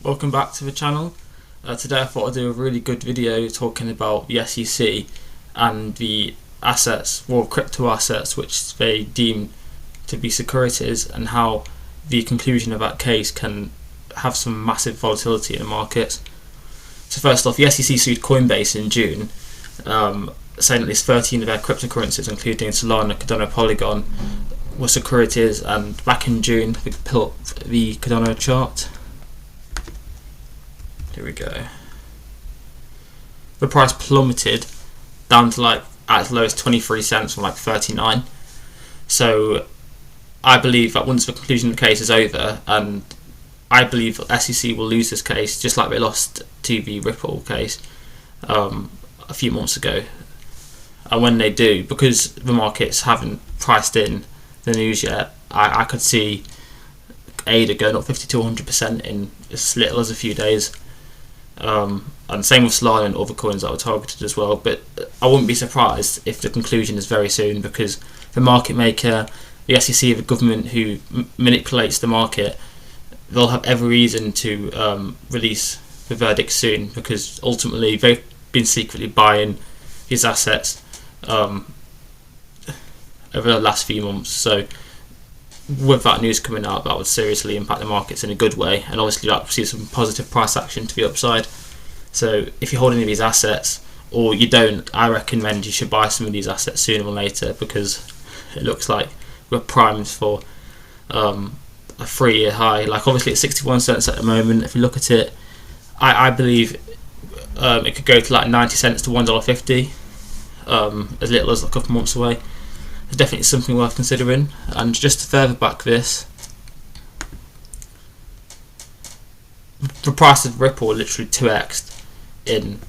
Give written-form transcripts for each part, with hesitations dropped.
Welcome back to the channel. Today I thought I'd do a really good video talking about the SEC and the assets, well, crypto assets, which they deem to be securities, and how the conclusion of that case can have some massive volatility in the markets. So first off, the SEC sued Coinbase in June, saying at least 13 of their cryptocurrencies, including Solana, Cardano, Polygon, were securities. And back in June, we could pull up the Cardano chart. Here we go. The price plummeted down to like at its lowest 23 cents from like 39. So I believe that once the conclusion of the case is over, and I believe SEC will lose this case just like they lost to the Ripple case a few months ago. And when they do, because the markets haven't priced in the news yet, I could see ADA going up 50 to 100% in as little as a few days. And same with Solana and other coins that were targeted as well. But I wouldn't be surprised if the conclusion is very soon, because the market maker, the SEC, the government who manipulates the market, they'll have every reason to release the verdict soon, because ultimately they've been secretly buying these assets over the last few months. So with that news coming out, that would seriously impact the markets in a good way, and obviously that will see some positive price action to the upside. So if you're holding any of these assets, or you don't, I recommend you should buy some of these assets sooner or later, because it looks like we're primed for a 3-year high. Like obviously it's 61 cents at the moment. If you look at it, I believe it could go to like 90 cents to $1.50 as little as a couple months away. It's definitely something worth considering. And just to further back this, the price of Ripple literally 2x'd in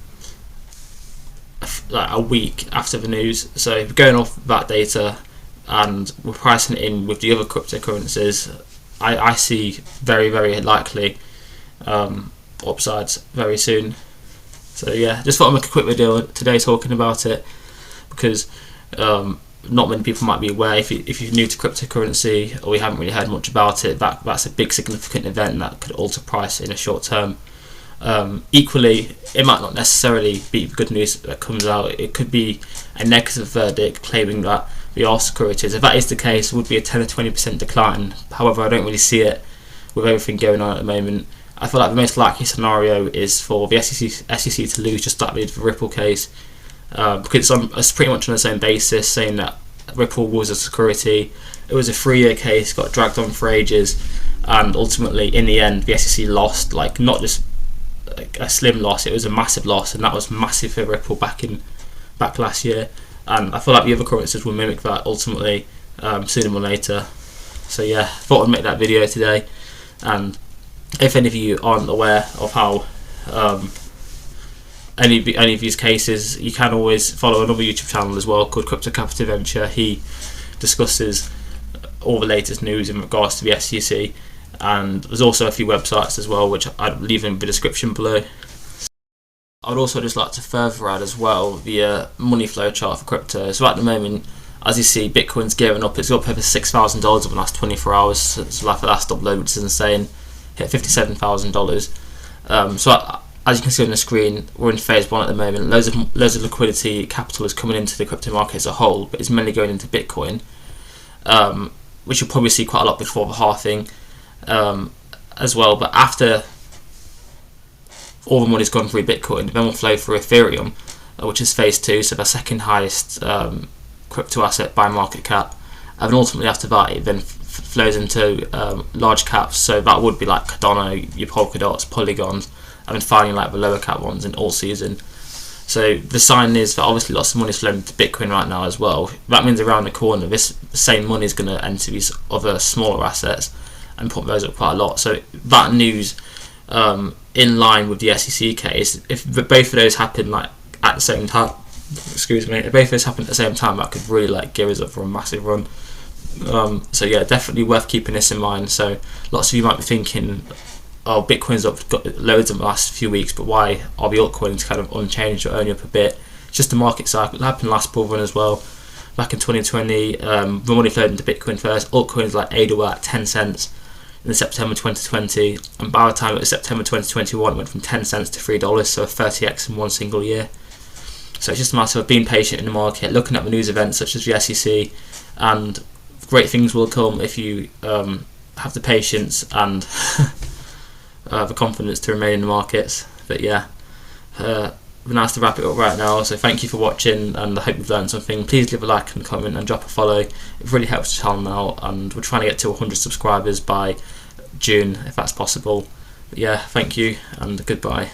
like a week after the news. So if we're going off that data and we're pricing it in with the other cryptocurrencies, I see very, very likely upsides very soon. So yeah, just thought I'd make a quick video today talking about it, because not many people might be aware. If you're new to cryptocurrency or we haven't really heard much about it, that's a big significant event that could alter price in a short term. Equally, it might not necessarily be good news that comes out. It could be a negative verdict claiming that we are securities. If that is the case, it would be a 10 to 20% decline. However, I don't really see it with everything going on at the moment. I feel like the most likely scenario is for the SEC to lose, just like they did the Ripple case, because it's pretty much on the same basis, saying that Ripple was a security. It was a 3-year case, got dragged on for ages, and ultimately in the end the SEC lost, like not just like a slim loss, it was a massive loss, and that was massive for Ripple back last year. And I feel like the other currencies will mimic that ultimately sooner or later. So yeah, thought I'd make that video today. And if any of you aren't aware of how any of these cases, you can always follow another YouTube channel as well called Crypto Capital Venture. He discusses all the latest news in regards to the SEC, and there's also a few websites as well which I'd leave in the description below. I'd also just like to further add as well the money flow chart for crypto. So at the moment, as you see, Bitcoin's gearing up. It's got up over $6,000 over the last 24 hours. So like the last upload, which is insane, hit $57,000. So as you can see on the screen, we're in phase 1 at the moment. Loads of liquidity, capital is coming into the crypto market as a whole, but it's mainly going into Bitcoin, which you'll probably see quite a lot before the halving as well. But after all the money's gone through Bitcoin, then will flow through Ethereum, which is phase 2, so the second highest crypto asset by market cap. And then ultimately after that, it then flows into large caps, so that would be like Cardano, your Polkadots, Polygons, and then finally like the lower cap ones in all season. So the sign is that obviously lots of money is flowing into Bitcoin right now as well. That means around the corner this same money is going to enter these other smaller assets and put those up quite a lot. So that news, in line with the SEC case, if both of those happen like at the same time, if both of those happen at the same time, that could really like gear us up for a massive run. So yeah, definitely worth keeping this in mind. So lots of you might be thinking, oh, Bitcoin's up, got loads in the last few weeks, but why are the altcoins kind of unchanged or only up a bit? It's just the market cycle. It happened last bull run as well. Back in 2020, the money flowed into Bitcoin first. Altcoins like ADA were at 10 cents. in September 2020, and by the time it was September 2021, it went from 10 cents to $3, so a 30x in one single year. So it's just a matter of being patient in the market, looking at the news events such as the SEC, and great things will come if you have the patience and the confidence to remain in the markets. But yeah, nice to wrap it up right now. So thank you for watching, and I hope you've learned something. Please leave a like and comment and drop a follow. It really helps the channel out, and we're trying to get to 100 subscribers by June if that's possible. But yeah, thank you and goodbye.